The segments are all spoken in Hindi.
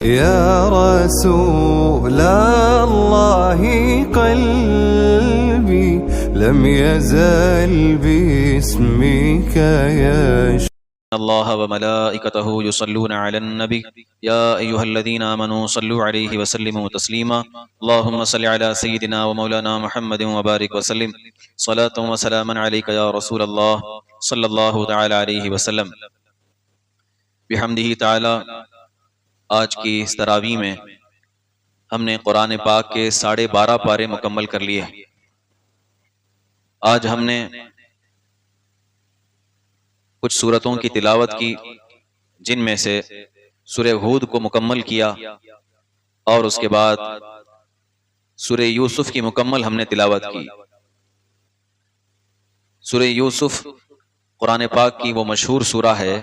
या रसूल अल्लाह क़ल्बी लम यज़ल बिस्मिका यश अल्लाह व मलाइकतहु युसल्लूना अलन नबी या अय्युहल्लज़ीना आमनू सल्लु अलैहि व सल्लिमू तस्लीमा अल्लाहुम्मा सल्लि अला सय्यिदिना व मौलाना मुहम्मदिन व बारिक व सल्लिम सलातु व सलामन अलैका या रसूलल्लाह सल्लल्लाहु तआला अलैहि व सल्लम। बिहम्दिही तआला आज की इस तरावी में हमने कुरान पाक के 12.5 पारे मुकम्मल कर लिए। आज हमने कुछ सूरतों की तिलावत की जिनमें से सूरह हूद को मुकम्मल किया और उसके बाद सूरह यूसुफ की मुकम्मल हमने तिलावत की। सूरह यूसुफ कुरान पाक की वो मशहूर सूरा है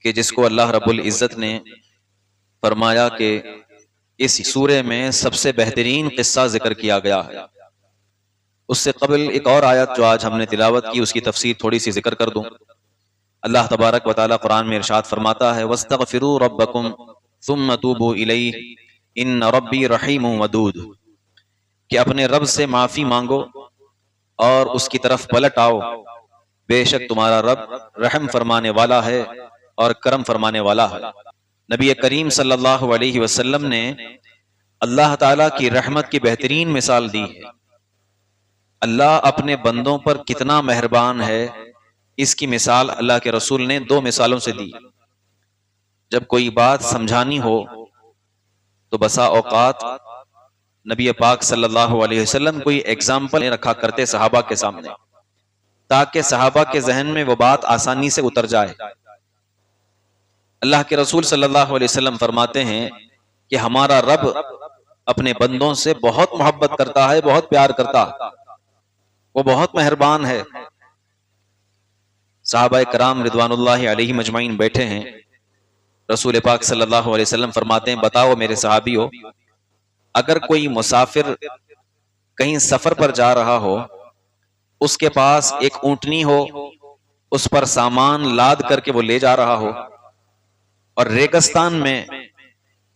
कि जिसको अल्लाह रब्बुल इज़्ज़त ने फरमाया कि इस सूरे में सबसे बेहतरीन किस्सा जिक्र किया गया है। उससे कबल एक और आयत जो आज हमने तिलावत की उसकी तफसीर थोड़ी सी जिक्र कर दूं। अल्लाह तबारक व तआला कुरान में इरशाद फरमाता है वस्तगफिरू रब्बकुम सुम्मा तूबू इलैहि इन्न रब्बी रहीमुन वदूद, कि अपने रब से माफ़ी मांगो और उसकी तरफ पलट आओ, बेशक तुम्हारा रब रहम फरमाने वाला है और करम फरमाने वाला है। नबी करीम सल्लल्लाहु अलैहि वसल्लम ने अल्लाह ताला की रहमत की बेहतरीन मिसाल दी है। अल्लाह अपने बंदों पर कितना मेहरबान है, इसकी मिसाल अल्लाह के रसूल ने 2 मिसालों से दी। जब कोई बात समझानी हो तो बसा औकात नबी पाक सल्लल्लाहु अलैहि वसल्लम कोई एग्जाम्पल रखा करते सहाबा के सामने, ताकि सहाबा के जहन में वो बात आसानी से उतर जाए। अल्लाह के रसूल सल्लल्लाहु अलैहि वसल्लम फरमाते हैं कि हमारा रब अपने बंदों से बहुत मोहब्बत करता है, बहुत प्यार करता है, वो बहुत मेहरबान है। सहाबा कराम रिदवानुल्लाहि अलैहिम अजमाइन बैठे हैं। रसूल पाक सल्लल्लाहु अलैहि वसल्लम फरमाते हैं, बताओ मेरे सहाबियों, अगर कोई मुसाफिर कहीं सफर पर जा रहा हो, उसके पास एक ऊंटनी हो, उस पर सामान लाद करके वो ले जा रहा हो और रेगिस्तान में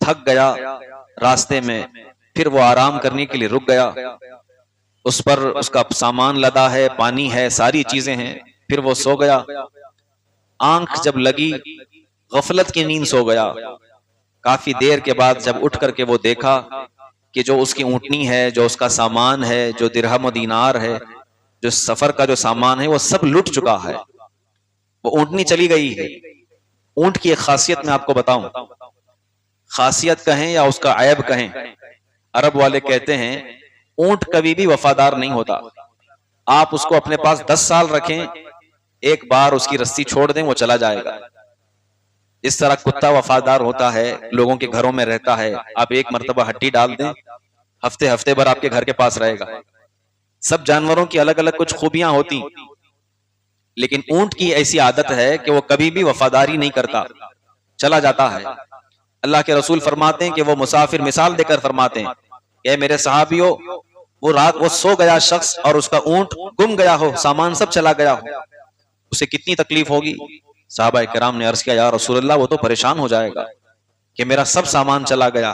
थक गया, रास्ते में फिर वो आराम करने के लिए रुक गया, उस पर उसका सामान लदा है, पानी है, सारी चीजें हैं, फिर वो सो गया। आंख जब लगी, गफलत की नींद सो गया। काफी देर के बाद जब उठ करके वो देखा कि जो उसकी ऊंटनी है, जो उसका सामान है, जो दिरहम और दीनार है, जो सफर का जो सामान है, वो सब लुट चुका है, वो ऊंटनी चली गई है। ऊंट की एक खासियत मैं आपको बताऊं, खासियत कहें या उसका ऐब कहें, अरब वाले कहते हैं ऊंट कभी भी वफादार नहीं होता। आप उसको अपने पास 10 साल रखें, एक बार उसकी रस्सी छोड़ दें वो चला जाएगा। इस तरह कुत्ता वफादार होता है, लोगों के घरों में रहता है, आप एक मर्तबा हड्डी डाल दें, हफ्ते हफ्ते भर आपके घर के पास रहेगा। सब जानवरों की अलग अलग कुछ खूबियां होती, लेकिन ऊंट की ऐसी आदत है कि वो कभी भी वफादारी नहीं करता, चला जाता है। अल्लाह के रसूल फरमाते हैं कि वो मुसाफिर मिसाल देकर फरमाते हैं कि मेरे सहाबियों, वो रात वो सो गया शख्स और उसका ऊंट गुम गया हो, सामान सब चला गया हो, उसे कितनी तकलीफ होगी। साहबा किराम ने अर्ज किया, या रसूलल्लाह, वो तो परेशान हो जाएगा कि मेरा सब सामान चला गया।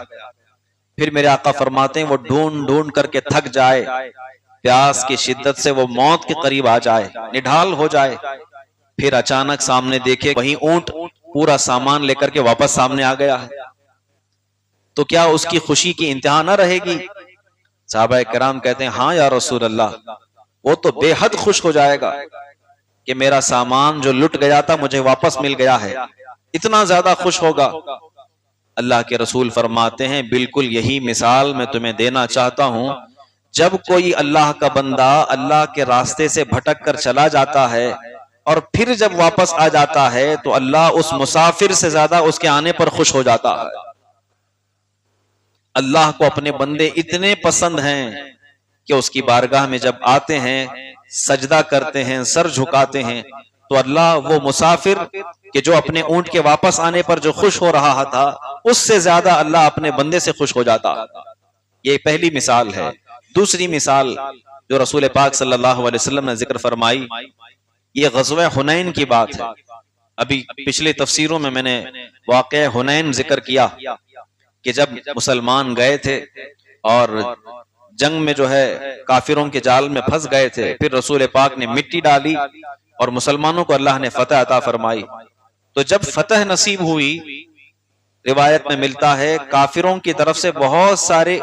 फिर मेरे आका फरमाते हैं वो ढूंढ ढूंढ करके थक जाए, प्यास की शिद्दत से वो मौत के करीब आ जाए, निढाल हो जाए, फिर अचानक सामने देखे वही ऊंट पूरा सामान लेकर के वापस सामने आ गया है, तो क्या उसकी खुशी की इंतहा न रहेगी। साहबा किराम कहते हैं, हाँ या रसूल अल्लाह, वो तो बेहद खुश हो जाएगा कि मेरा सामान जो लुट गया था मुझे वापस मिल गया है, इतना ज्यादा खुश होगा। अल्लाह के रसूल फरमाते हैं, बिल्कुल यही मिसाल मैं तुम्हें देना चाहता हूं। जब कोई अल्लाह का बंदा अल्लाह के रास्ते से भटक कर चला जाता है और फिर जब वापस आ जाता है, तो अल्लाह उस मुसाफिर से ज्यादा उसके आने पर खुश हो जाता है। अल्लाह को अपने बंदे इतने पसंद हैं कि उसकी बारगाह में जब आते हैं, सजदा करते हैं, सर झुकाते हैं, तो अल्लाह वो मुसाफिर कि जो अपने ऊंट के वापस आने पर जो खुश हो रहा था, उससे ज्यादा अल्लाह अपने बंदे से खुश हो जाता। ये पहली मिसाल है। दूसरी मिसाल जो रसूल पाक सल्लल्लाहु अलैहि वसल्लम ने जिक्र फरमाई, ये ग़ज़वा हुनैन की बात है। अभी पिछले तफसीरों में मैंने वाक़या हुनैन जिक्र किया कि जब मुसलमान गए थे और जंग में जो है काफिरों के जाल में फंस गए थे, फिर रसूल पाक ने मिट्टी डाली और मुसलमानों को अल्लाह ने फतह अता फरमाई। तो जब फतह नसीब हुई, रिवायत में मिलता है काफिरों की तरफ से बहुत सारे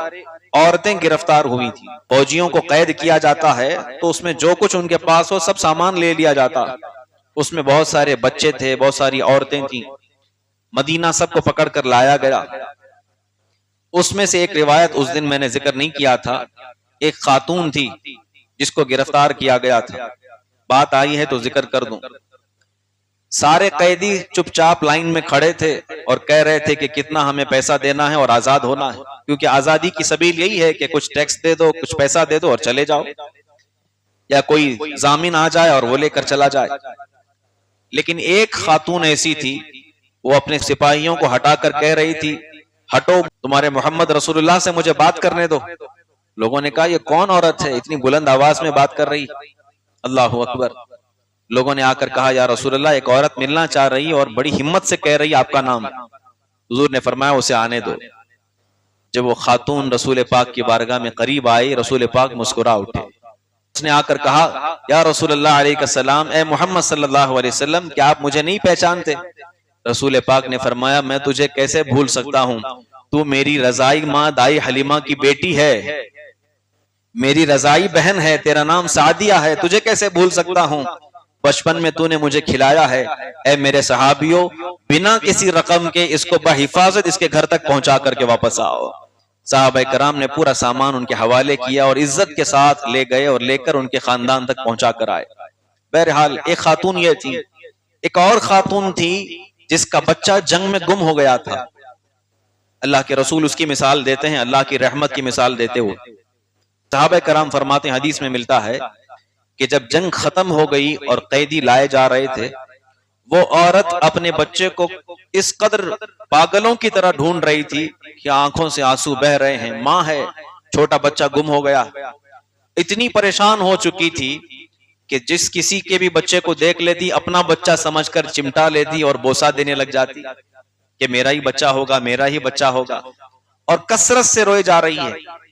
औरतें गिरफ्तार हुई थी। फौजियों को कैद किया जाता है तो उसमें जो कुछ उनके पास हो सब सामान ले लिया जाता। उसमें बहुत सारे बच्चे थे, बहुत सारी औरतें थी। मदीना सबको पकड़ कर लाया गया। उसमें से एक रिवायत उस दिन मैंने जिक्र नहीं किया था, एक खातून थी जिसको गिरफ्तार किया गया था। बात आई है तो जिक्र कर दूं। सारे कैदी चुपचाप लाइन में खड़े थे और कह रहे थे कि कितना हमें पैसा देना है और आजाद होना है, क्योंकि आजादी की सबील यही है कि कुछ टैक्स दे दो, कुछ पैसा दे दो और चले जाओ, या कोई जामिन आ जाए और वो लेकर चला जाए। लेकिन एक खातून ऐसी थी, वो अपने सिपाहियों को हटाकर कह रही थी, हटो, तुम्हारे मोहम्मद रसूलुल्लाह से मुझे बात करने दो। लोगों ने कहा ये कौन औरत है इतनी बुलंद आवाज में बात कर रही। अल्लाहु अकबर। लोगों ने आकर कहा या रसूलुल्लाह, एक औरत मिलना चाह रही और बड़ी हिम्मत से कह रही आपका नाम। हुजूर ने फरमाया उसे आने दो। जब वो खातून रसूल पाक की बारगाह में करीब आई, रसूल पाक मुस्कुरा उठे। उसने आकर कहा या रसूलुल्लाह अलैहिस्सलाम, ए मोहम्मद सल्लल्लाहु अलैहि वसल्लम, क्या आप मुझे नहीं पहचानते? रसूल पाक ने फरमाया मैं तुझे कैसे भूल सकता हूँ, तू मेरी रजाई माँ दाई हलीमा की बेटी है, मेरी रजाई बहन है, तेरा नाम सादिया है, तुझे कैसे भूल सकता हूँ? बचपन में तूने मुझे खिलाया है। ए मेरे सहाबियों, बिना किसी रकम के इसको बहिफाजत इसके घर तक पहुंचा करके वापस आओ। साहबा कराम ने पूरा सामान उनके हवाले किया और इज्जत के साथ ले गए और लेकर उनके खानदान तक पहुंचा कर आए। बहरहाल एक खातून ये थी। एक और खातून थी जिसका बच्चा जंग में गुम हो गया था। अल्लाह के रसूल उसकी मिसाल देते हैं, अल्लाह की रहमत की मिसाल देते हुए। साहबा कराम फरमाते हैं, हदीस में मिलता है कि जब जंग खत्म हो गई और कैदी लाए जा रहे थे, वो औरत अपने बच्चे को इस कदर पागलों की तरह ढूंढ रही थी कि आंखों से आंसू बह रहे हैं। माँ है, छोटा बच्चा गुम हो गया। इतनी परेशान हो चुकी थी कि जिस किसी के भी बच्चे को देख लेती, अपना बच्चा समझकर चिमटा लेती और बोसा देने लग जाती कि मेरा ही बच्चा होगा, मेरा ही बच्चा होगा, और कसरत से रोए जा रही है।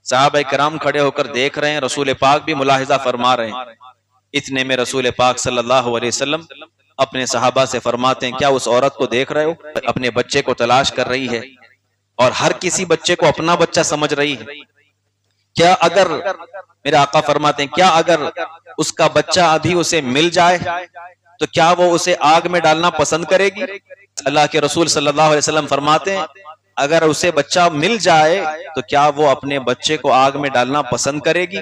साहबा कराम खड़े होकर देख रहे हैं, रसूल पाक भी मुलाहिजा फरमा रहे हैं। इतने में रसूल पाक सल्लल्लाहु अलैहि वसल्लम अपने सहाबा से फरमाते हैं, क्या उस औरत को देख रहे हो? अपने बच्चे को तलाश कर रही है और हर किसी बच्चे को अपना बच्चा समझ रही है। क्या अगर, मेरे आका फरमाते हैं, क्या अगर उसका बच्चा अभी उसे मिल जाए तो क्या वो उसे आग में डालना पसंद करेगी? अल्लाह के रसूल सल्लल्लाहु अलैहि वसल्लम फरमाते हैं, अगर उसे बच्चा मिल जाए तो क्या वो अपने बच्चे को आग में डालना पसंद करेगी?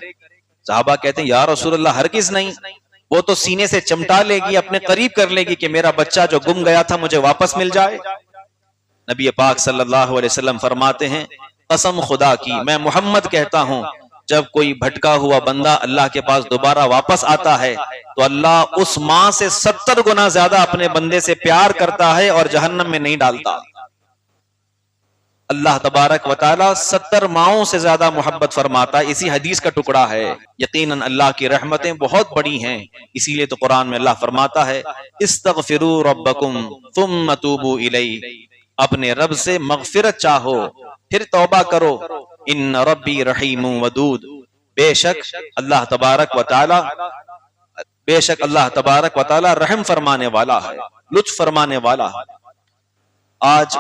साहबा कहते हैं या रसूलल्लाह, हरगिज़ नहीं, वो तो सीने से चिमटा लेगी, अपने करीब कर लेगी कि मेरा बच्चा जो गुम गया था मुझे वापस मिल जाए। नबी पाक सल्लल्लाहु अलैहि वसल्लम फरमाते हैं, कसम खुदा की, मैं मोहम्मद कहता हूं, जब कोई भटका हुआ बंदा अल्लाह के पास दोबारा वापस आता है तो अल्लाह उस माँ से 70 गुना ज्यादा अपने बंदे से प्यार करता है और जहन्नम में नहीं डालता। अल्लाह तबारक व तआला 70 माओं से ज्यादा मोहब्बत फरमाता है। इसी हदीस का टुकड़ा है। यकीनन अल्लाह की रहमतें बहुत बड़ी हैं, इसीलिए तो कुरान में अल्लाह फरमाता है, इस्तगफिरू रब्बकुम सुम्मा तूबू इलैहि, अपने रब से मगफिरत चाहो फिर तौबा करो, इन्न रब्बी रहीमुन वदूद, बेशक अल्लाह तबारक व तआला रहम फरमाने वाला है, लुत्फ फरमाने वाला है। आज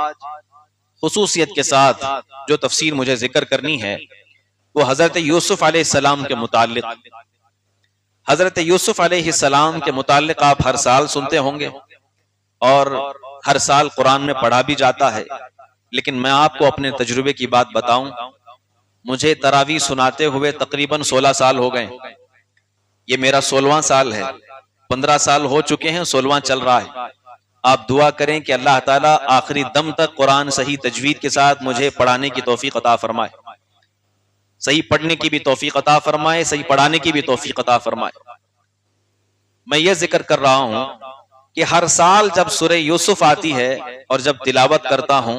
खुसूसियत के साथ जो तफसीर मुझे जिक्र करनी है वो हजरत यूसुफ अलैहिस्सलाम के मुताल्लिक। हजरत यूसुफ अलैहिस्सलाम के मुताल्लिक आप हर साल सुनते होंगे और हर साल कुरान में पढ़ा भी जाता है, लेकिन मैं आपको अपने तजुर्बे की बात बताऊं, मुझे तरावी सुनाते हुए तकरीबन 16 साल हो गए। ये मेरा 16वां साल है। 15 साल हो चुके हैं, 16वां चल रहा है। आप दुआ करें कि अल्लाह ताला आखिरी दम तक कुरान सही तजवीद के साथ मुझे पढ़ाने की तौफीक अता फरमाए, सही पढ़ने की भी तौफीक अता फरमाए, सही पढ़ाने की भी तौफीक अता फरमाए। मैं ये जिक्र कर रहा हूं कि हर साल जब सूरह यूसुफ आती है और जब तिलावत करता हूं,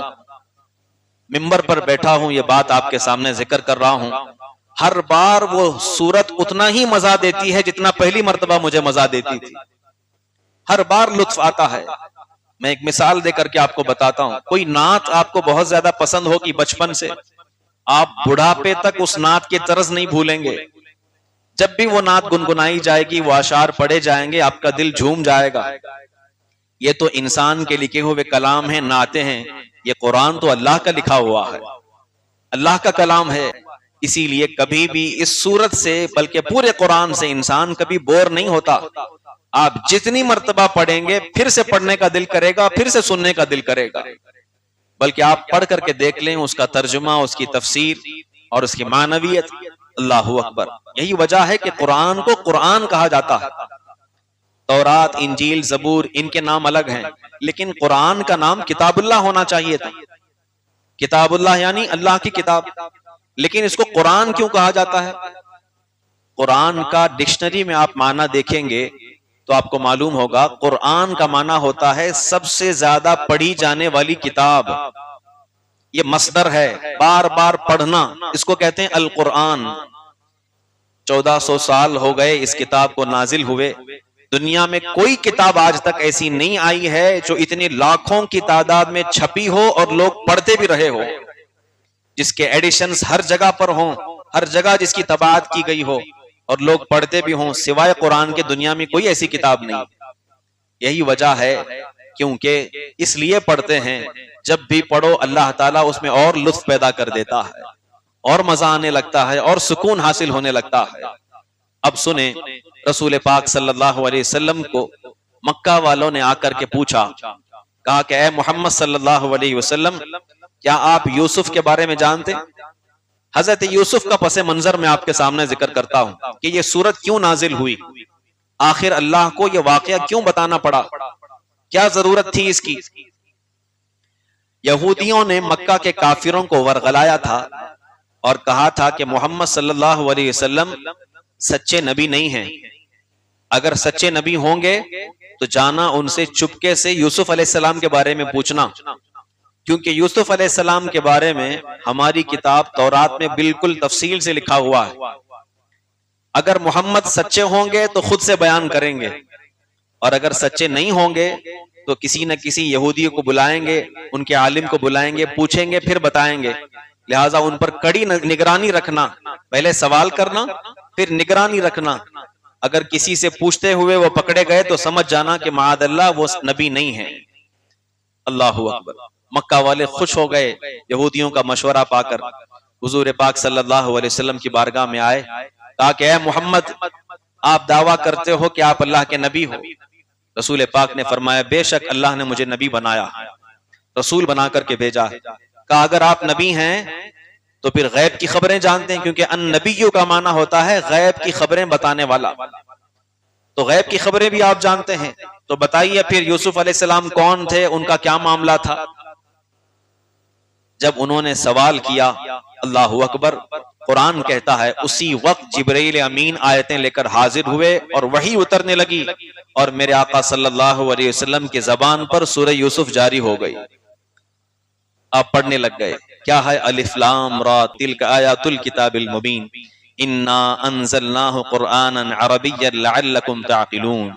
मिंबर पर बैठा हूं, ये बात आपके सामने जिक्र कर रहा हूं, हर बार वो सूरत उतना ही मजा देती है जितना पहली मर्तबा मुझे मजा देती थी। हर बार लुत्फ आता है। मैं एक मिसाल देकर के आपको बताता हूं। कोई नात आपको बहुत ज्यादा पसंद होगी बचपन से, आप बुढ़ापे तक उस नात के तर्ज नहीं भूलेंगे। जब भी वो नात गुनगुनाई जाएगी, वो अशार पढ़े जाएंगे, आपका दिल झूम जाएगा। ये तो इंसान के लिखे हुए कलाम हैं, नाते हैं। ये कुरान तो अल्लाह का लिखा हुआ है, अल्लाह का कलाम है। इसीलिए कभी भी इस सूरत से, बल्कि पूरे कुरान से इंसान कभी बोर नहीं होता। आप जितनी मर्तबा पढ़ेंगे फिर से पढ़ने का दिल करेगा, फिर से सुनने का दिल करेगा। बल्कि आप पढ़ करके देख लें उसका तर्जुमा, उसकी तफसीर और उसकी मानवियत। अल्लाहु अकबर। यही वजह है कि कुरान को कुरान कहा जाता है। तौरात, इंजील, जबूर इनके नाम अलग हैं, लेकिन कुरान का नाम किताबुल्लाह होना चाहिए था। किताबुल्लाह यानी अल्लाह की किताब, लेकिन इसको कुरान क्यों कहा जाता है? कुरान का डिक्शनरी में आप माना देखेंगे तो आपको मालूम होगा, कुरान का माना होता है सबसे ज्यादा पढ़ी जाने वाली किताब। ये मसदर है, बार बार पढ़ना, इसको कहते हैं अल कुरान। 1400 साल हो गए इस किताब को नाजिल हुए। दुनिया में कोई किताब आज तक ऐसी नहीं आई है जो इतनी लाखों की तादाद में छपी हो और लोग पढ़ते भी रहे हो, जिसके एडिशंस हर जगह पर हों, हर जगह जिसकी तबाअत की गई हो और लोग पढ़ते भी हों। सिवाय कुरान के दुनिया में कोई ऐसी किताब नहीं। यही वजह है क्योंकि इसलिए पढ़ते हैं, जब भी पढ़ो अल्लाह ताला उसमें और लुत्फ पैदा कर देता है, और मजा आने लगता है, और सुकून हासिल होने लगता है। अब सुने, रसूल पाक सल्लल्लाहु अलैहि वसल्लम को मक्का वालों ने आकर के पूछा, कहा कि ऐ मोहम्मद सल्लल्लाहु अलैहि वसल्लम, क्या आप यूसुफ के बारे में जानते? हजरत यूसुफ का पसे मंजर मैं आपके सामने जिक्र करता हूं कि ये सूरत क्यों नाजिल हुई, आखिर अल्लाह को ये वाकया क्यों बताना पड़ा, क्या जरूरत थी इसकी। यहूदियों ने मक्का के काफिरों को वरगलाया था और कहा था कि मोहम्मद सल्लल्लाहु अलैहि वसल्लम सच्चे नबी नहीं हैं। अगर सच्चे नबी होंगे तो जाना उनसे चुपके से यूसुफ अलैहिस्सलाम के बारे में पूछना, क्योंकि यूसुफ अलैहिस्सलाम के बारे में हमारी किताब तौरात में बिल्कुल तफसील से लिखा हुआ है। अगर मोहम्मद सच्चे होंगे तो खुद से बयान करेंगे, और अगर सच्चे नहीं होंगे तो किसी न किसी यहूदी को बुलाएंगे, उनके आलिम को बुलाएंगे, पूछेंगे, फिर बताएंगे। लिहाजा उन पर कड़ी निगरानी रखना, पहले सवाल करना फिर निगरानी रखना। अगर किसी से पूछते हुए वो पकड़े गए तो समझ जाना कि माअल्लाह वो नबी नहीं है। अल्लाहु अकबर। मक्का वाले खुश हो गए यहूदियों का मशवरा पाकर, हुजूर पाक सल्लल्लाहु अलैहि वसल्लम की बारगाह में आए, कहा कि ऐ मोहम्मद, आप दावा करते हो कि आप अल्लाह के नबी हो। रसूल पाक ने फरमाया, बेशक अल्लाह ने मुझे नबी बनाया, रसूल बना करके भेजा। कहा अगर आप नबी हैं तो फिर गैब की खबरें जानते हैं, क्योंकि अन नबियों का माना होता है गैब की खबरें बताने वाला। तो गैब की खबरें भी आप जानते हैं, तो बताइए फिर यूसुफ अलैहिस्सलाम कौन थे, उनका क्या मामला था। जब उन्होंने सवाल किया, अल्लाहु अकबर, कुरान कहता है उसी वक्त जिब्रील अमीन आयतें लेकर हाजिर हुए और वही उतरने लगी, और मेरे आका सल्लल्लाहु अलैहि वसल्लम की ज़बान पर सूरह यूसुफ जारी हो गई। आप पढ़ने लग गए। क्या है? अलिफ लाम रा तिल्क आयातुल किताबिल मुबीन इन्ना अंज़लनाहु कुरआनन अरबिय्यन लअल्लकुम ताक़िलून।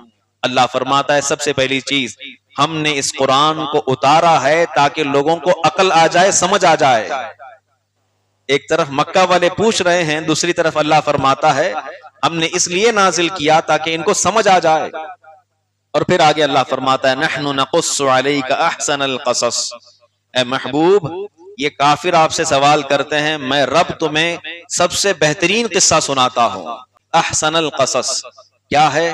अल्लाह फरमाता है सबसे पहली चीज, हमने इस कुरान को उतारा है ताकि लोगों को अकल आ जाए, समझ आ जाए। एक तरफ मक्का वाले पूछ रहे हैं, दूसरी तरफ अल्लाह फरमाता है हमने इसलिए नाजिल किया ताकि इनको समझ आ जाए। और फिर आगे अल्लाह फरमाता है नहनु नक़ुस्सु अलैका अहसनल क़सस। ए महबूब, ये काफिर आपसे सवाल करते हैं, मैं रब तुम्हें सबसे बेहतरीन किस्सा सुनाता हूं। अहसनल क़सस क्या है?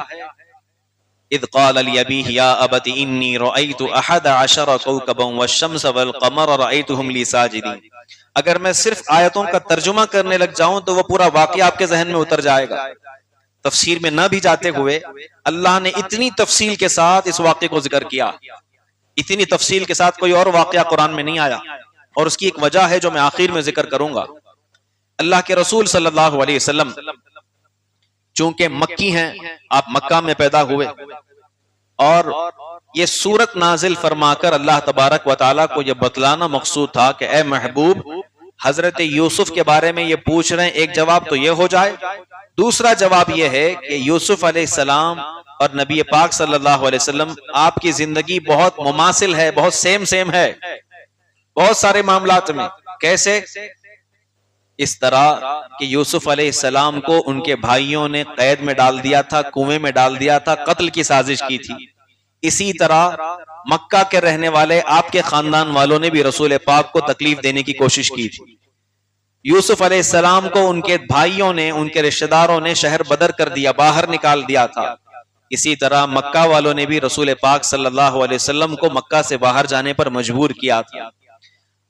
इज़ क़ाल लिअबीहि या अबति इन्नी रअयतु अहद अशर कौकबन वश्शम्स वल क़मर रअयतुहुम ली साजिदीन। अगर मैं सिर्फ आयतों का तर्जुमा करने लग जाऊं तो वो पूरा वाक़या आपके जहन में उतर जाएगा। तफसीर में न भी जाते हुए अल्लाह ने इतनी तफसील के साथ इस वाक़े को जिक्र किया, इतनी तफसील के साथ कोई और वाक़या कुरान में नहीं आया। और उसकी एक वजह है जो मैं आखिर में जिक्र करूंगा। अल्लाह के रसूल सल्लल्लाहु अलैहि वसल्लम चूंकि मक्की हैं, आप मक्का में पैदा हुए, और ये सूरत नाजिल फरमाकर अल्लाह तबारक व तआला को यह बतलाना मकसूद था कि ए महबूब, हजरत यूसुफ के बारे में ये पूछ रहे हैं, एक जवाब तो ये हो जाए, दूसरा जवाब ये है कि यूसुफ अलैहिस्सलाम और नबी पाक सल्लल्लाहु अलैहि वसल्लम आपकी जिंदगी बहुत मुमासिल है, बहुत सेम है बहुत सारे मामलात में। कैसे? इस तरह कि यूसुफ अलैहिस्सलाम को उनके भाइयों ने कैद में डाल दिया था, कुएं में डाल दिया था, कत्ल की साजिश की थी। इसी तरह मक्का के रहने वाले आपके खानदान वालों ने भी रसूल पाक को तकलीफ देने की कोशिश की थी। यूसुफ अलैहिस्सलाम को उनके भाइयों ने, उनके रिश्तेदारों ने शहर बदर कर दिया, बाहर निकाल दिया था। इसी तरह मक्का वालों ने भी रसूल पाक सल्लल्लाहु अलैहि वसल्लम को मक्का से बाहर जाने पर मजबूर किया था।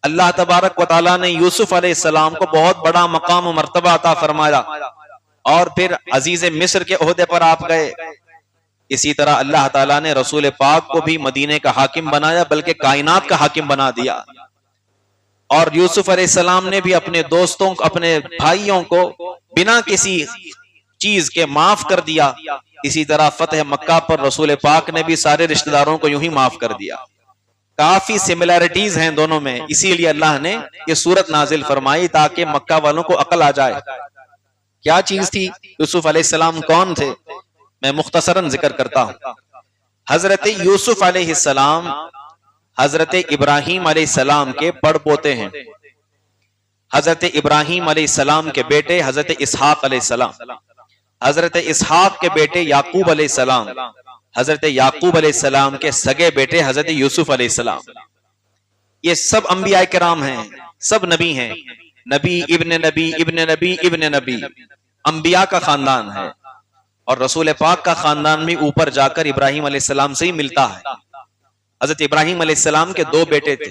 अल्लाह तबारक व तआला ने यूसुफ अलैहिस्सलाम को बहुत बड़ा मकाम और मर्तबा अता फरमाया और फिर अजीज मिस्र के ओहदे पर आप गए। इसी तरह अल्लाह ताला ने रसूल पाक को भी मदीने का हाकिम बनाया, बल्कि कायनात का हाकिम बना दिया। और यूसुफ अलैहिस्सलाम ने भी अपने दोस्तों, अपने भाइयों को बिना किसी चीज के माफ कर दिया। इसी तरह फतेह मक्का पर रसूल पाक ने भी सारे रिश्तेदारों को यूं ही माफ कर दिया। काफी सिमिलैरिटीज हैं दोनों में, इसीलिए अल्लाह ने ये सूरत नाजिल फरमाई ताकि मक्का वालों को अकल आ जाए। क्या चीज थी? यूसुफ अलैहिस्सलाम कौन थे? मैं मुख्तसरन जिक्र करता हूं। हजरत यूसुफ अलैहिस्सलाम हजरत इब्राहीम अलैहिस्सलाम के बड़ पोते हैं। हजरत इब्राहीम अलैहिस्सलाम के बेटे हजरत इसहाक अलैहिस्सलाम, हजरत इसहाक के बेटे याकूब अलैहिस्सलाम, हजरत याकूब अलैहिस्सलाम के सगे बेटे हजरत यूसुफ अलैहिस्सलाम। ये सब अंबिया किराम हैं, सब नबी हैं। नबी इब्ने नबी इब्ने नबी इब्ने नबी, अंबिया का खानदान है। और रसूल पाक का खानदान भी ऊपर जाकर इब्राहीम अलैहिस्सलाम से ही मिलता है। हजरत इब्राहीम अलैहिस्सलाम के दो बेटे थे,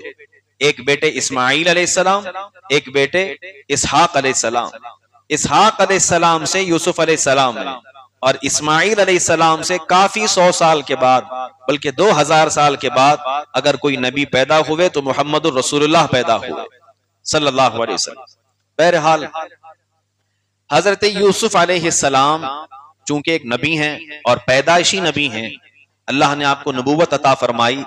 एक बेटे इस्माईल अलैहिस्सलाम, एक बेटे इसहाक अलैहिस्सलाम। इसहाक अलैहिस्सलाम से यूसुफ अलैहिस्सलाम है और इस्माईल अलैहिस्सलाम से काफी 100 साल के बाद, बल्कि 2000 साल के बाद अगर कोई नबी पैदा हुए तो मुहम्मदुर रसूलुल्लाह पैदा हुए सल्लल्लाहु अलैहि वसल्लम। बहरहाल हजरत यूसुफ अलैहिस्सलाम चूंकि एक नबी हैं और पैदाइशी नबी हैं, अल्लाह ने आपको नबूवत अता फरमाई।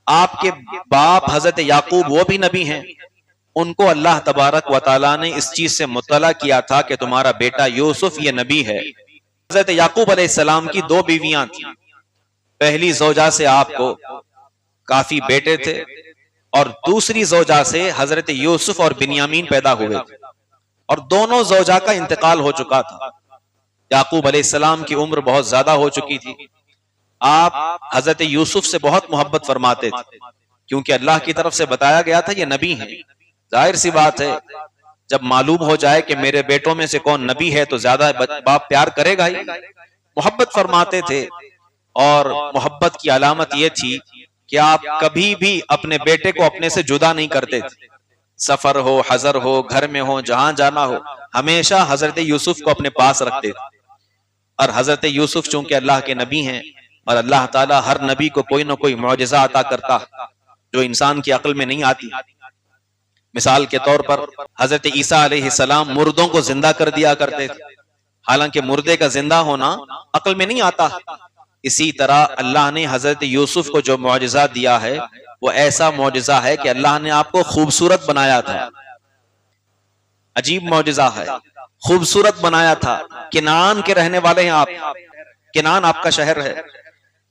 आपके बाप हजरत याकूब वो भी नबी हैं, उनको अल्लाह तबारक व तआला ने इस चीज से मुत्तला किया था कि तुम्हारा बेटा यूसुफ ये नबी है। हजरत याकूब अलैहिस्सलाम की 2 बीवियां थी। पहली जोजा से आपको काफी बेटे थे और दूसरी जोजा से हजरत यूसुफ और बिन्यामीन पैदा हुए थे और दोनों जोजा का इंतकाल हो चुका था। याकूब अलैहिस्सलाम की उम्र बहुत ज्यादा हो चुकी थी। आप हजरत यूसुफ से बहुत मोहब्बत फरमाते थे क्योंकि अल्लाह की तरफ से बताया गया था ये नबी हैं। जाहिर सी बात है, जब मालूम हो जाए कि मेरे बेटों में से कौन नबी है तो ज्यादा बाप प्यार करेगा ही। मोहब्बत फरमाते थे और मोहब्बत की अलामत यह थी कि आप कभी भी अपने बेटे को अपने से जुदा नहीं करते थे। सफर हो, हजर हो, घर में हो, जहां जाना हो, हमेशा हजरत यूसुफ को अपने पास रखते थे। और हजरत यूसुफ चूंकि अल्लाह के नबी हैं और अल्लाह ताला हर नबी को कोई ना कोई मौजज़ा अता करता जो इंसान की अक्ल में नहीं आती। मिसाल के तौर पर हजरत ईसा अलैहिस्सलाम मुर्दों को जिंदा कर दिया करते थे, हालांकि मुर्दे का जिंदा होना अक्ल में नहीं आता। इसी तरह अल्लाह ने हजरत यूसुफ को जो मौजज़ा दिया है वो ऐसा मौजज़ा है कि अल्लाह ने आपको खूबसूरत बनाया था। अजीब मौजज़ा है, खूबसूरत बनाया था। किनान के रहने वाले हैं आप, किनान आपका शहर है।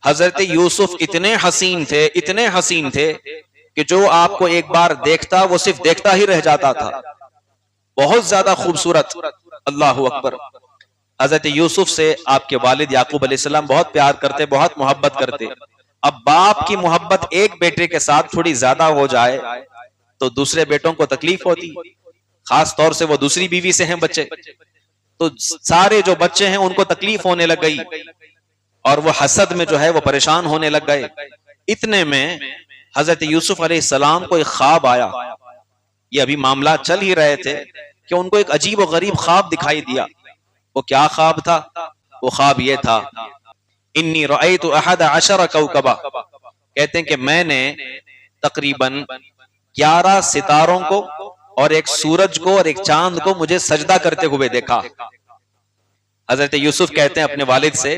हजरत यूसुफ इतने हसीन थे, इतने हसीन थे कि जो आपको एक बार देखता वो सिर्फ देखता ही रह जाता था। बहुत ज्यादा खूबसूरत। अल्लाह अकबर। हजरत यूसुफ से आपके वालिद याकूब अलैहिस्सलाम बहुत प्यार करते, बहुत मोहब्बत करते। अब बाप की मोहब्बत एक बेटे के साथ थोड़ी ज्यादा हो जाए तो दूसरे बेटों को तकलीफ होती, खास तौर से वो दूसरी बीवी से हैं बच्चे, तो सारे जो बच्चे हैं उनको तकलीफ होने लग गई और वो हसद में जो है वो परेशान होने लग गए। इतने में हजरत यूसुफ अलैहिस्सलाम को एक ख्वाब आया। ये अभी मामला चल ही रहे थे कि उनको एक अजीब और गरीब ख्वाब दिखाई दिया। वो क्या ख्वाब था? वो ख्वाब ये था, इन्नी रअयतु अहद अशर कौकबा, कहते हैं कि मैंने तकरीबन 11 सितारों को और एक सूरज को और एक चांद को मुझे सजदा करते हुए देखा। हजरत यूसुफ कहते हैं अपने वालिद से,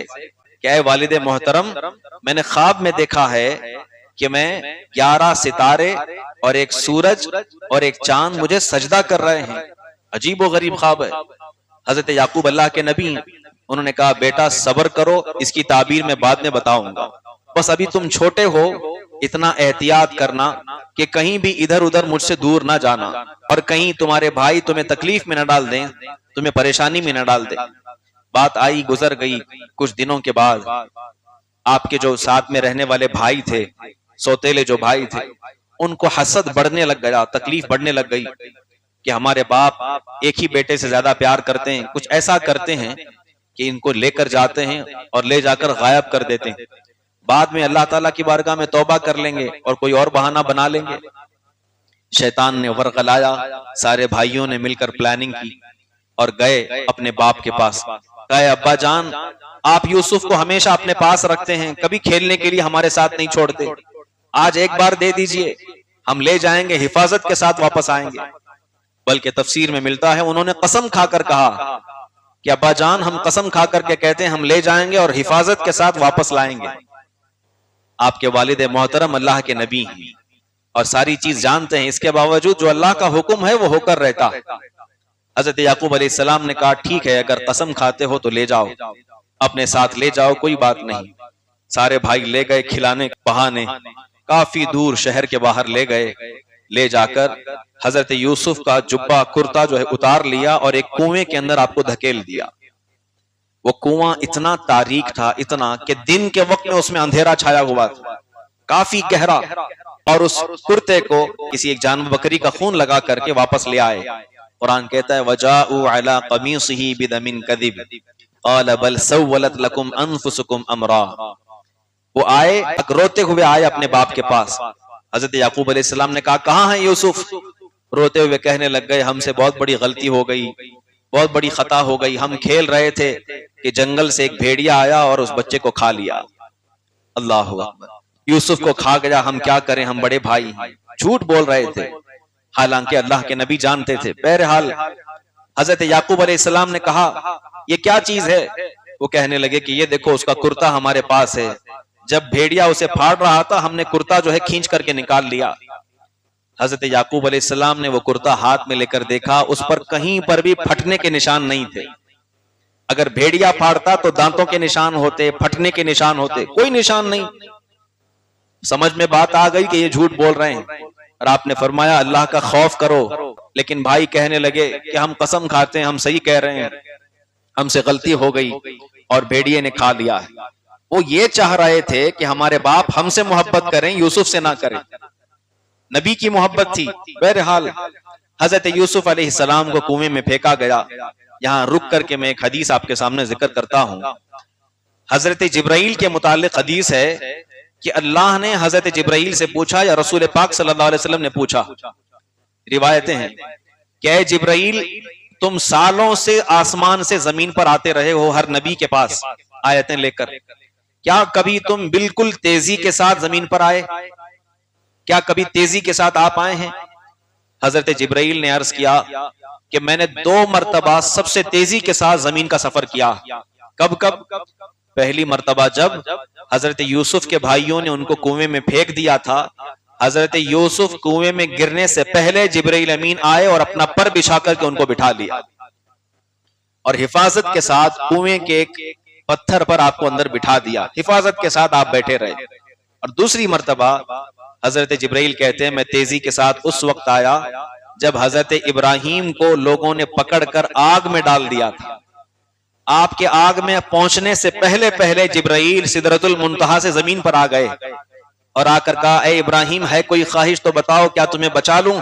क्या है वालिद मोहतरम, मैंने ख्वाब में देखा है कि मैं 11 सितारे और एक सूरज और एक चांद मुझे सजदा कर रहे हैं। अजीब व गरीब ख्वाब है। हजरत याकूब अल्लाह के नबी हैं, उन्होंने कहा बेटा सब्र करो, इसकी ताबीर मैं बाद में बताऊंगा, बस अभी तुम छोटे हो, इतना एहतियात करना कि कहीं भी इधर उधर मुझसे दूर ना जाना और कहीं तुम्हारे भाई तुम्हें तकलीफ में न डाल दें, तुम्हें परेशानी में न डाल दें। बात आई गुजर गई। कुछ दिनों के बाद आपके जो साथ में रहने वाले भाई थे, सौतेले जो भाई थे, उनको हसद बढ़ने लग गया, तकलीफ बढ़ने लग गई कि हमारे बाप एक ही बेटे से ज्यादा प्यार करते हैं, कुछ ऐसा करते हैं कि इनको लेकर जाते हैं और ले जाकर गायब कर देते हैं, बाद में अल्लाह ताला की बारगाह में तौबा कर लेंगे और कोई और बहाना बना लेंगे। शैतान ने वर्गलाया, सारे भाइयों ने मिलकर प्लानिंग की और गए अपने बाप के पास। कहे अब्बा जान, आप यूसुफ को हमेशा अपने पास रखते हैं, कभी खेलने के लिए हमारे साथ नहीं छोड़ते, आज एक बार दे दीजिए, हम ले जाएंगे, हिफाजत के साथ वापस आएंगे। बल्कि तफसीर में मिलता है उन्होंने कसम खाकर कहा कि अब्बा जान, हम कसम खाकर के कहते हैं हम ले जाएंगे और हिफाजत के साथ वापस लाएंगे। आपके वालिद मोहतरम अल्लाह के नबी हैं और सारी चीज जानते हैं, इसके बावजूद जो अल्लाह का हुक्म है वो होकर रहता है। हजरत याकूब अलैहिस्सलाम ने कहा ठीक है, अगर कसम खाते हो तो ले जाओ, अपने साथ ले जाओ, कोई बात नहीं। सारे भाई ले गए, खिलाने बहाने काफी दूर शहर के बाहर ले गए। ले जाकर हजरत यूसुफ का जुब्बा कुर्ता जो है उतार लिया और एक कुएं के अंदर आपको धकेल दिया। वो कुआं इतना तारीक था, इतना कि दिन के वक्त में उसमें अंधेरा छाया हुआ था, काफी गहरा, और उस कुर्ते को किसी एक जानवर बकरी का खून लगा करके वापस ले आए। कुरान कहता है वजाउ अला कमीसिही बिदमिन कदिब क़ाल बल सव्वलत लकुम अनफुसुकुम अमरा। वो आए, रोते हुए आए अपने बाप के पास। हजरत याकूब अलैहिस्सलाम ने कहा कहाँ है यूसुफ? रोते हुए कहने लग गए हमसे बहुत बड़ी गलती हो गई, बहुत बड़ी खता हो गई, हम खेल रहे थे कि जंगल से एक भेड़िया आया और उस बच्चे को खा लिया। अल्लाह अकबर, यूसुफ को खा गया, हम क्या करें, हम बड़े भाई हैं। झूठ बोल रहे थे, हालांकि अल्लाह के नबी जानते थे। बहरहाल हजरत याकूब अलैहिस्सलाम ने कहा ये क्या चीज है? वो कहने लगे कि ये देखो उसका कुर्ता हमारे पास है, जब भेड़िया उसे फाड़ रहा था हमने कुर्ता जो है खींच करके निकाल लिया। हजरत याकूब अलैहिस्सलाम ने वो कुर्ता हाथ में लेकर देखा, उस पर कहीं पर भी फटने के निशान नहीं थे। अगर भेड़िया फाड़ता तो दांतों के निशान होते, फटने के निशान होते, कोई निशान नहीं। समझ में बात आ गई कि ये झूठ बोल रहे हैं और आपने फरमाया अल्लाह का खौफ करो। लेकिन भाई कहने लगे कि हम कसम खाते हैं, हम सही कह रहे हैं, हमसे गलती हो गई और भेड़िए ने खा लिया है। वो ये चाह रहे थे कि हमारे बाप हमसे मोहब्बत करें, यूसुफ से ना करें, नबी की मोहब्बत थी। बहरहाल हजरत यूसुफ अलैहिस्सलाम को कुएं में फेंका गया। यहाँ रुक करके मैं एक हदीस आपके सामने जिक्र करता हूँ। हजरत जिब्राइल के मुतालिक हदीस है कि अल्लाह ने हजरत जिब्राइल से पूछा या रसूल पाक सल्लल्लाहु अलैहि वसल्लम ने पूछा, रिवायतें हैं कि जिब्राइल तुम सालों से आसमान से जमीन पर आते रहे हो हर नबी के पास आयतें लेकर, क्या कभी तुम बिल्कुल तेजी के साथ जमीन पर आए? क्या कभी तेजी के साथ आप आए हैं? हजरत जिब्राइल ने अर्ज किया कि मैंने 2 मरतबा सबसे तेजी के साथ जमीन का सफर किया। कब कब? पहली मरतबा जब हजरत यूसुफ के भाइयों ने उनको कुएं में फेंक दिया था, हजरत यूसुफ कुएं में गिरने से पहले जिब्राइल अमीन आए और अपना पर बिछा करके उनको बिठा लिया और हिफाजत के साथ कुएं के एक पत्थर पर आपको अंदर बिठा दिया, हिफाजत के साथ आप बैठे रहे। और दूसरी मरतबा हजरत जिब्राइल कहते हैं मैं तेजी के साथ उस वक्त आया जब हजरत इब्राहिम को लोगों ने पकड़कर आग में डाल दिया था। आपके आग में पहुंचने से पहले पहले जिब्राइल सिदरतुल मुंतहा से जमीन पर आ गए और आकर कहा ए इब्राहिम, है कोई ख्वाहिश तो बताओ, क्या तुम्हें बचा लूं?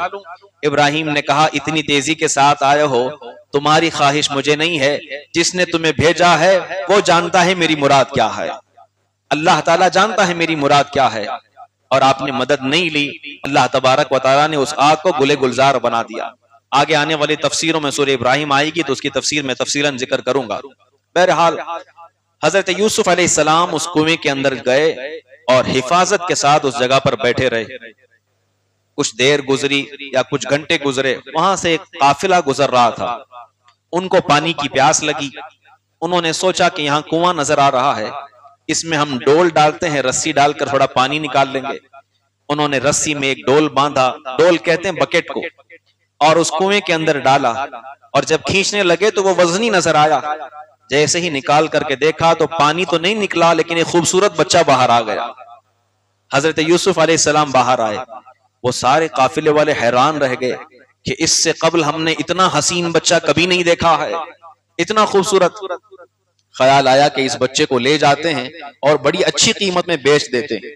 इब्राहिम ने कहा इतनी तेजी के साथ आए हो, तुम्हारी ख्वाहिश मुझे नहीं है, जिसने तुम्हें भेजा है वो जानता है मेरी मुराद क्या है, अल्लाह ताला जानता है मेरी मुराद क्या है। और आपने मदद नहीं ली, अल्लाह तबारक व तआला ने उस आग को गुले गुलजार बना दिया। आगे आने वाली तफसीरों में सूरह इब्राहिम आएगी तो उसकी तफसीर में तफसीलन जिक्र करूंगा। बहरहाल हजरत यूसुफ अलैहिस्सलाम उस कुएं के अंदर गए और हिफाजत के साथ उस जगह पर बैठे रहे। कुछ देर गुजरी या कुछ घंटे गुजरे, वहां से एक काफिला गुजर रहा था, उनको पानी की प्यास लगी। उन्होंने सोचा कि यहाँ कुआं नजर आ रहा है, इसमें हम डोल डालते हैं, रस्सी डालकर थोड़ा पानी निकाल लेंगे। उन्होंने रस्सी में एक डोल बांधा, डोल कहते हैं बकेट को, और उस कुएं के अंदर डाला और जब खींचने लगे तो वो वजनी नजर आया। जैसे ही निकाल करके देखा तो पानी तो नहीं निकला, लेकिन एक खूबसूरत बच्चा बाहर आ गया। हजरत यूसुफ अलैहिस्सलाम बाहर आए, वो सारे काफिले वाले हैरान रह गए कि इससे कबल हमने इतना हसीन बच्चा कभी नहीं देखा है, इतना खूबसूरत। ख्याल आया कि इस बच्चे को ले जाते हैं और बड़ी अच्छी कीमत में बेच देते हैं।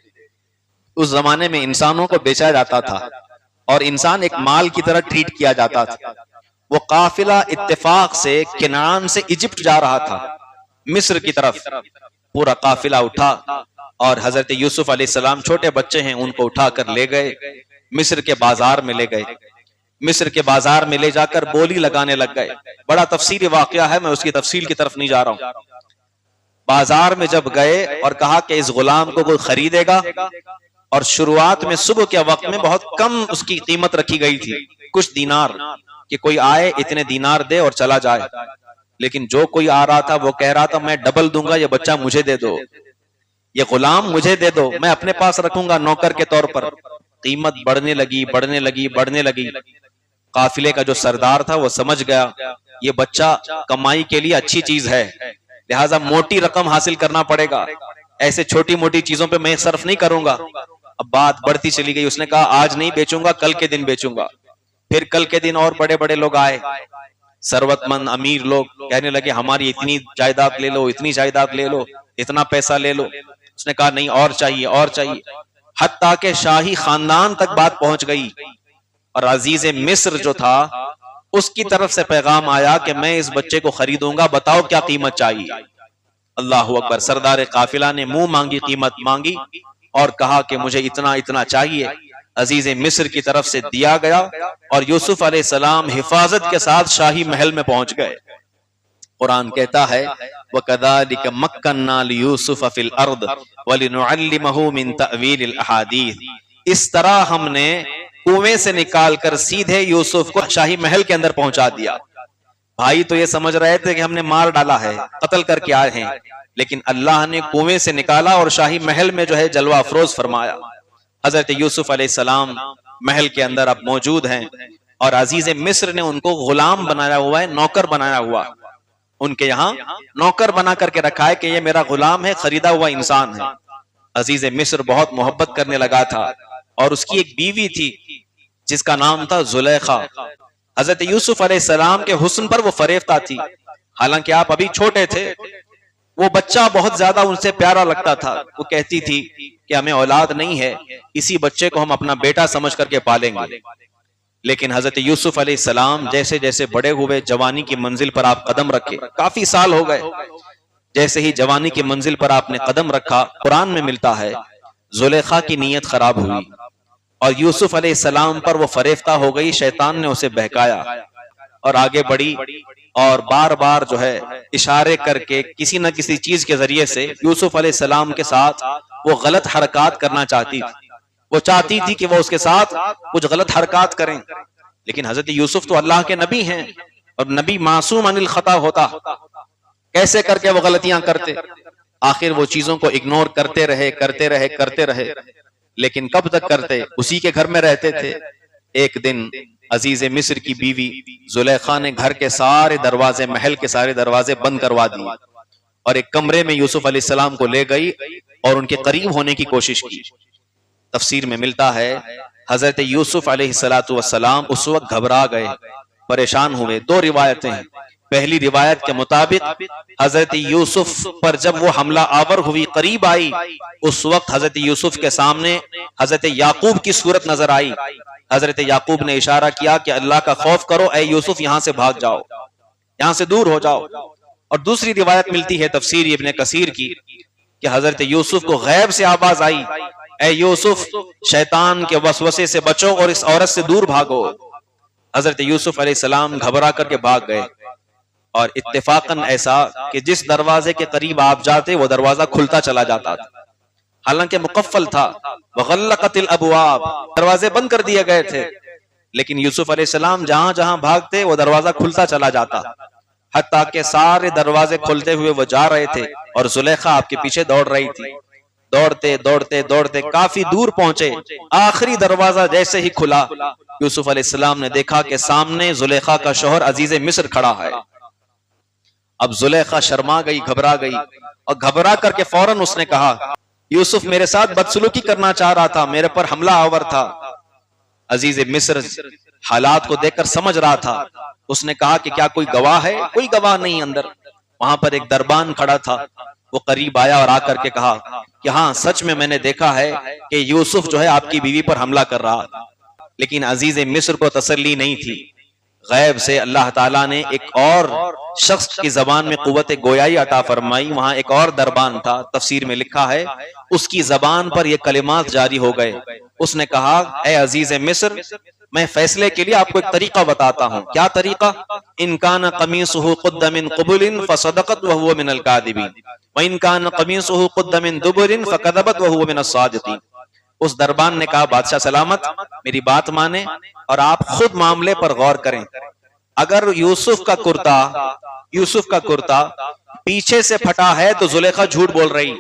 उस जमाने में इंसानों को बेचा जाता था और इंसान एक माल की तरह ट्रीट किया जाता था। वो काफिला इत्तेफाक से किनान से इजिप्ट जा रहा था, मिस्र की तरफ। पूरा काफिला उठा और हजरत यूसुफ अलैहिस्सलाम छोटे बच्चे हैं, उनको उठाकर ले गए, मिस्र के बाजार में ले गए। मिस्र के बाजार में ले जाकर बोली लगाने लग गए। बड़ा तफसीली वाकया है, मैं उसकी तफसील की तरफ नहीं जा रहा हूं। बाजार में जब गए और कहा कि इस गुलाम को कोई खरीदेगा, और शुरुआत में सुबह के वक्त में बहुत कम उसकी कीमत रखी गई थी, कुछ दीनार, कि कोई आए इतने दीनार दे और चला जाए। लेकिन जो कोई आ रहा था वो कह रहा था मैं डबल दूंगा, ये बच्चा मुझे दे दो, ये गुलाम मुझे दे दो, मैं अपने पास रखूंगा नौकर के तौर पर। कीमत बढ़ने लगी, बढ़ने लगी, बढ़ने लगी। काफिले का जो सरदार था वो समझ गया ये बच्चा कमाई के लिए अच्छी चीज है, लिहाजा मोटी रकम हासिल करना पड़ेगा, ऐसे छोटी मोटी चीजों पे मैं सर्फ नहीं करूंगा। अब बात बढ़ती चली गई। उसने कहा आज नहीं बेचूंगा, कल के दिन बेचूंगा। फिर कल के दिन और बड़े बड़े लोग आए, सरवतमंद अमीर लोग, कहने लगे हमारी इतनी जायदाद ले लो, इतनी जायदाद ले लो, इतना पैसा ले लो। उसने कहा नहीं, और चाहिए, और चाहिए। हत्ता के शाही खानदान तक बात पहुंच गई और अजीज मिस्र जो था उसकी तरफ से पैगाम आया कि मैं इस बच्चे को खरीदूंगा, बताओ क्या कीमत चाहिए। अल्लाहु अकबर। सरदार काफिला ने मुंह मांगी कीमत मांगी और कहा कि मुझे इतना इतना चाहिए। अजीज मिस्र की तरफ से दिया गया और यूसुफ अलैहिस्सलाम हिफाजत के साथ शाही महल में पहुंच गए। कुरान कहता है वकज़ालिक मक्कन्ना लियूसुफ फिल अर्द वलिनुअल्लिमहु मिन तअवीलिल अहादीस। इस तरह हमने कुएं से निकालकर सीधे यूसुफ को शाही महल के अंदर पहुंचा दिया। भाई तो ये समझ रहे थे कि हमने मार डाला है, कत्ल करके आए हैं, लेकिन अल्लाह ने कुएं से निकाला और शाही महल में जो है जलवा अफरोज फरमाया। हजरत यूसुफ अलैहिस्सलाम महल के अंदर अब मौजूद हैं और अजीज मिस्र ने उनको गुलाम बनाया हुआ है, नौकर बनाया हुआ। उनके यहाँ नौकर बना करके रखा है कि ये मेरा गुलाम है, खरीदा हुआ इंसान है। अजीज मिस्र बहुत मोहब्बत करने लगा था और उसकी एक बीवी थी जिसका नाम था जुलेखा। हजरत यूसुफ अलैहिस्सलाम के हुस्न पर वो फरेफ्ता थी। हालांकि आप अभी छोटे थे, वो बच्चा बहुत ज्यादा उनसे प्यारा लगता था। वो कहती थी कि हमें औलाद नहीं है, इसी बच्चे को हम अपना बेटा समझ करके पालेंगे। लेकिन हजरत यूसुफ अलैहिस्सलाम जैसे जैसे बड़े हुए, जवानी की मंजिल पर आप कदम रखे, काफी साल हो गए, जैसे ही जवानी की मंजिल पर आपने कदम रखा, कुरान में मिलता है जुलेखा की नीयत खराब हुई और यूसुफ अलैहिस्सलाम पर वो फरेफ्ता हो गई। शैतान ने उसे बहकाया और आगे बढ़ी और बार बार जो है इशारे करके किसी न किसी चीज के जरिए से यूसुफ अलैहिस्सलाम के साथ वो गलत हरकत करना चाहती थी। वो चाहती थी कि वो उसके साथ कुछ गलत हरकत करें, लेकिन हजरत यूसुफ तो अल्लाह के नबी हैं और नबी मासूम अनिल खता होता, कैसे करके वो गलतियां करते। आखिर वो चीजों को इग्नोर करते रहे, करते रहे, करते रहे, लेकिन कब तक करते, उसी के घर में रहते थे। एक दिन अजीज मिस्र की बीवी जुलेखा ने घर के सारे दरवाजे, महल के सारे दरवाजे बंद करवा दिए और एक कमरे में यूसुफ अलैहिस्सलाम को ले गई और उनके करीब होने की कोशिश की। तफसीर में मिलता है हजरत यूसुफ अलैहिस्सलातु वस्सलाम उस वक्त घबरा गए, परेशान हुए। दो रिवायतें हैं। पहली रिवायत के मुताबिक हजरत यूसुफ पर जब वो हमला आवर हुई, करीब आई, उस वक्त हजरत यूसुफ के सामने हजरत याकूब की सूरत नजर आई। हजरत याकूब ने इशारा किया कि अल्लाह का खौफ करो, ए यूसुफ यहां से भाग जाओ, यहां से दूर हो जाओ। और दूसरी रिवायत मिलती है तफसीर इब्ने कसीर की कि हजरत यूसुफ को गैब से आवाज आई, ए यूसुफ शैतान के वसवसे से बचो और इस औरत से दूर भागो। हजरत यूसुफ अलैहिस्सलाम घबरा करके भाग गए और इत्तेफाकन ऐसा कि जिस दरवाजे के करीब आप जाते वो दरवाजा खुलता चला जाता था, हालांकि मुकफ्फल था। वगल्लकतिल अबवाब, दरवाजे बंद कर दिए गए थे, लेकिन यूसुफ अलैहिस्सलाम जहां जहां भागते वो दरवाजा खुलता चला जाता, हत्ता के सारे दरवाजे खुलते हुए वो जा रहे थे और जुलेखा आपके पीछे दौड़ रही थी। दौड़ते दौड़ते दौड़ते काफी दूर पहुंचे। आखिरी दरवाजा जैसे ही खुला, यूसुफ अलैहिस्सलाम ने देखा कि सामने जुलेखा का शौहर अजीज मिस्र खड़ा है। अब जुलेखा शर्मा गई, घबरा गई, और घबरा करके फौरन उसने कहा, यूसुफ मेरे साथ बदसलूकी करना चाह रहा था, मेरे पर हमला आवर था। अजीज मिस्र हालात को देखकर समझ रहा था। उसने कहा कि क्या कोई गवाह है? कोई गवाह नहीं अंदर। वहां पर एक दरबान खड़ा था, वो करीब आया और आकर के कहा कि हाँ, सच में मैंने देखा है कि यूसुफ जो है आपकी बीवी पर हमला कर रहा था। लेकिन अजीज मिस्र को तसल्ली नहीं थी। गैब से अल्लाह ताला ने एक और शख्स की जबान में कुव्वत गोयाई अता फरमाई। वहां एक और दरबान था, तफसीर में लिखा है उसकी जबान पर ये कलिमात जारी हो गए। उसने कहा, ए अजीज मिस्र, मैं फैसले के लिए आपको एक तरीका बताता हूँ। क्या तरीका? इनकान कमीसुहु कुद्द मिन क़ुबुलिन फसदक़त व हुवा मिनल कादिबीन व इनकान कमीसुहु कुद्द मिन दुबुरिन फकदबत व हुवा मिनस सादिक़ीन। उस दरबान ने कहा, बादशाह सलामत, मेरी बात माने और आप खुद मामले पर गौर करें। अगर यूसुफ का कुर्ता पीछे से फटा है तो जुलेखा झूठ बोल रही,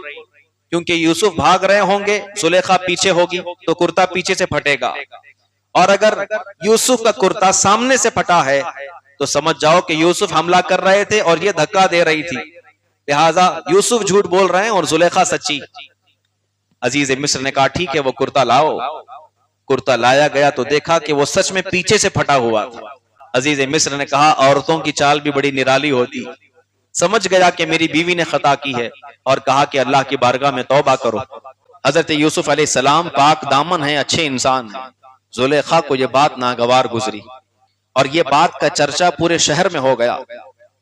क्योंकि यूसुफ भाग रहे होंगे, जुलेखा पीछे होगी तो कुर्ता पीछे से फटेगा। और अगर यूसुफ का कुर्ता सामने से फटा है तो समझ जाओ कि यूसुफ हमला कर रहे थे और ये धक्का दे रही थी, लिहाजा यूसुफ झूठ बोल रहे हैं और जुलेखा सच्ची। अजीज मिस्र ने कहा, ठीक है, वो कुर्ता लाओ। कुर्ता लाया गया तो देखा कि वो सच में पीछे से फटा हुआ था। अजीज मिस्र ने कहा, औरतों की चाल भी बड़ी निराली होती। समझ गया कि मेरी बीवी ने खता की है और कहा कि अल्लाह की बारगाह में तौबा करो। हजरत यूसुफ अलैहिस्सलाम पाक दामन है, अच्छे इंसान है। जुलेखा को यह बात नागवार गुजरी और ये बात का चर्चा पूरे शहर में हो गया।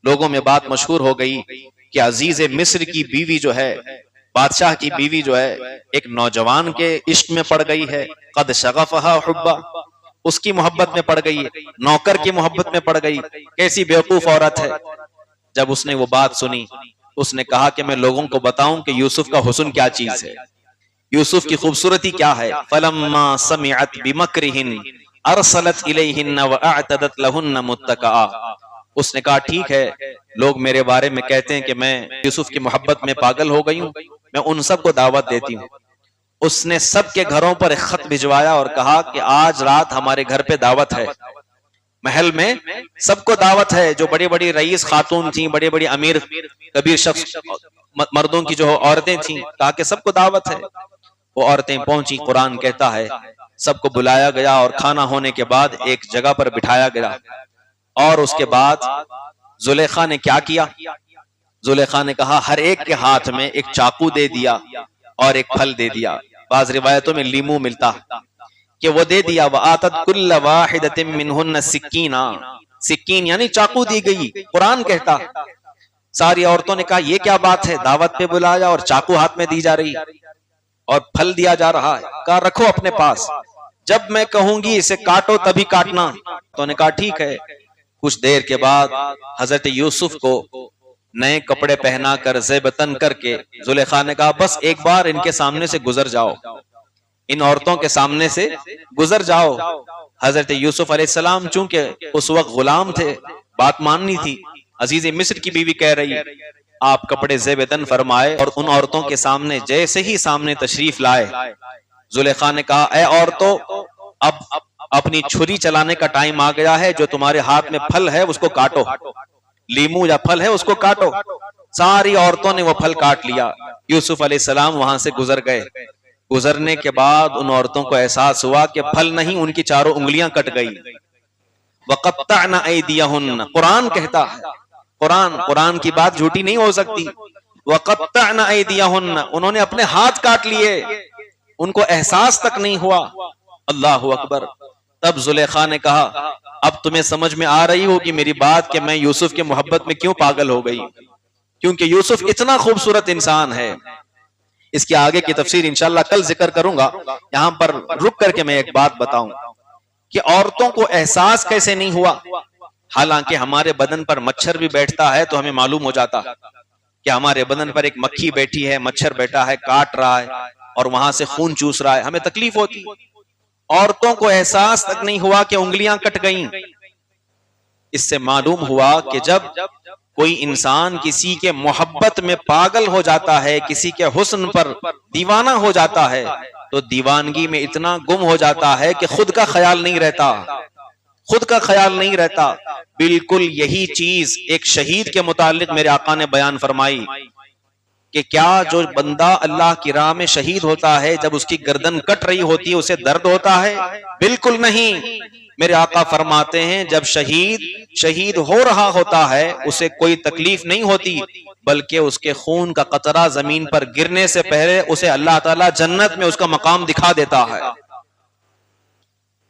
लोगों में बात मशहूर हो गई कि अजीज मिस्र की बीवी जो है, बादशाह की बीवी जो है, एक नौजवान के इश्क में पड़ गई है। कद शगफहा हुब्बा, उसकी मोहब्बत में पड़ गई है, नौकर की मोहब्बत में पड़ गई। कैसी बेवकूफ औरत है। जब उसने वो बात सुनी, उसने कहा कि मैं लोगों को बताऊं कि यूसुफ का हुस्न क्या चीज है, यूसुफ की खूबसूरती क्या है। फलम्मा समिअत बिमक्रिहिन अरसलत इलैहिन व अअतदत लहुन्न मुत्तका। उसने कहा, ठीक है, लोग मेरे बारे में कहते हैं कि मैं यूसुफ की मोहब्बत में पागल हो गई हूं, मैं उन सबको दावत देती हूँ। उसने सबके घरों पर एक खत भिजवाया और कहा कि आज रात हमारे घर पे दावत है, महल में सबको दावत है। जो बड़ी बड़ी रईस खातून थी, बड़ी बड़ी अमीर कबीर शख्स मर्दों की जो औरतें थी, कहा कि सबको दावत है। वो औरतें पहुंची। कुरान कहता है सबको बुलाया गया और खाना होने के बाद एक जगह पर बिठाया गया। और उसके बाद जुलेखा ने क्या किया? जुलेखा ने कहा, हर एक के हाथ में एक चाकू दे दिया और एक फल दे दिया। बाज रिवायतों में लीमू मिलता कि वो दे दिया। वआतत कुल्ल वाहिदतिन मिनहुन्न सिक्कीना, सिक्कीन यानी चाकू दी गई। कुरान कहता सारी औरतों ने कहा, ये क्या बात है, दावत पे बुलाया और चाकू हाथ में दी जा रही और फल दिया जा रहा है। कहा, रखो अपने पास, जब मैं कहूंगी इसे काटो तभी काटना। तो ने कहा, ठीक है। कुछ देर के बाद हजरत यूसुफ को नए कपड़े पहनाकर ज़ेबतन करके जुलेखा ने कहा, बस एक बार इनके सामने से गुजर जाओ, इन औरतों के सामने से गुजर जाओ। हजरत यूसुफ अलैहिस्सलाम चूंकि उस वक्त गुलाम थे, बात माननी थी। अजीज मिस्र की बीवी कह रही, आप कपड़े ज़ेबतन फरमाए और उन औरतों के सामने जैसे ही सामने तशरीफ लाए, जुलेखा ने कहा, ए औरतों, अब अपनी छुरी चलाने का टाइम आ गया है। जो तुम्हारे हाथ में फल है उसको काटो, लीमू या फल है उसको काटो। सारी औरतों ने वो फल काट लिया। यूसुफ अलैहिस्सलाम वहां से गुजर गए। गुजरने के बाद उन औरतों को एहसास हुआ कि फल नहीं, उनकी चारों उंगलियां कट गई। वक़त्तअना ऐदियहुन्न, कुरान कहता है, कुरान की बात झूठी नहीं हो सकती। वक़त्तअना ऐदियहुन्न, उन्होंने अपने हाथ काट लिए, उनको एहसास तक नहीं हुआ। अल्लाहु अकबर। तब जुलेखा ने कहा, अब तुम्हें समझ में आ रही होगी मेरी बात कि मैं यूसुफ की मोहब्बत में क्यों पागल हो गई, क्योंकि यूसुफ इतना खूबसूरत इंसान है। इसके आगे की तफसीर इंशाअल्लाह कल जिक्र करूंगा। यहां पर रुक करके मैं एक बात बताऊं कि औरतों को एहसास कैसे नहीं हुआ। हालांकि हमारे बदन पर मच्छर भी बैठता है तो हमें मालूम हो जाता कि हमारे बदन पर एक मक्खी बैठी है, मच्छर बैठा है, काट रहा है और वहां से खून चूस रहा है, हमें तकलीफ होती। औरतों को एहसास तक नहीं हुआ कि उंगलियां कट गईं। इससे मालूम हुआ कि जब कोई इंसान किसी के मोहब्बत में पागल हो जाता है, किसी के हुस्न पर दीवाना हो जाता है, तो दीवानगी में इतना गुम हो जाता है कि खुद का ख्याल नहीं रहता, खुद का ख्याल नहीं रहता। बिल्कुल यही चीज एक शहीद के मुतालिक मेरे आका ने बयान फरमाई कि क्या जो बंदा अल्लाह की राह में शहीद होता है, जब उसकी गर्दन कट रही होती है उसे दर्द होता है? बिल्कुल नहीं। मेरे आका फरमाते हैं जब शहीद हो रहा होता है उसे कोई तकलीफ नहीं होती, बल्कि उसके खून का कतरा जमीन पर गिरने से पहले उसे अल्लाह ताला जन्नत में उसका मकाम दिखा देता है।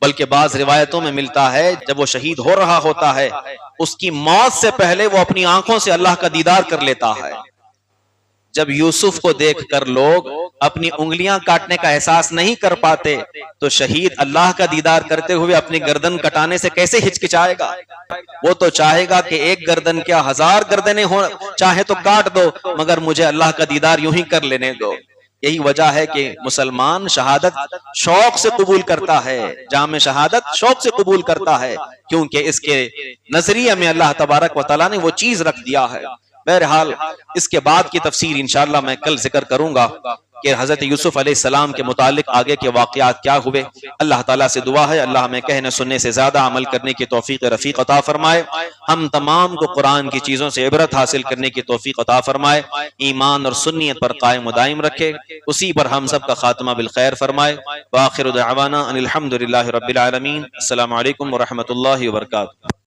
बल्कि बाज रिवायतों में मिलता है जब वो शहीद हो रहा होता है उसकी मौत से पहले वो अपनी आंखों से अल्लाह का दीदार कर लेता है। जब यूसुफ को देखकर लोग अपनी उंगलियां काटने का एहसास नहीं कर पाते, तो शहीद अल्लाह का दीदार करते हुए अपनी गर्दन कटाने से कैसे हिचकिचाएगा? वो तो चाहेगा कि एक गर्दन क्या 1000 गर्दनें हो, चाहे तो काट दो, मगर मुझे अल्लाह का दीदार यूं ही कर लेने दो। यही वजह है कि मुसलमान शहादत शौक से कबूल करता है, जाम शहादत शौक से कबूल करता है, क्योंकि इसके नजरिए में अल्लाह तबारक व तआला ने वो चीज रख दिया है। बहरहाल इसके बाद की तफसीर इंशाअल्लाह मैं कल जिक्र करूंगा कि हजरत यूसुफ अलैहिस्सलाम के मुतालिक आगे के वाकयात क्या हुए। अल्लाह ताला से दुआ है अल्लाह हमें कहने सुनने से ज्यादा अमल करने की तौफीक रफीक अता फरमाए, हम तमाम को कुरान की चीजों से इबरत हासिल करने की तौफीक अता फरमाए, ईमान और सुन्नियत पर कायम दायम रखे, उसी पर हम सब का खात्मा बिल खैर फरमाए। व आखिरु दअवाना अनिल हम्दुलिल्लाहि रब्बिल आलमीन। अस्सलामु अलैकुम व रहमतुल्लाहि व बरकातुहू।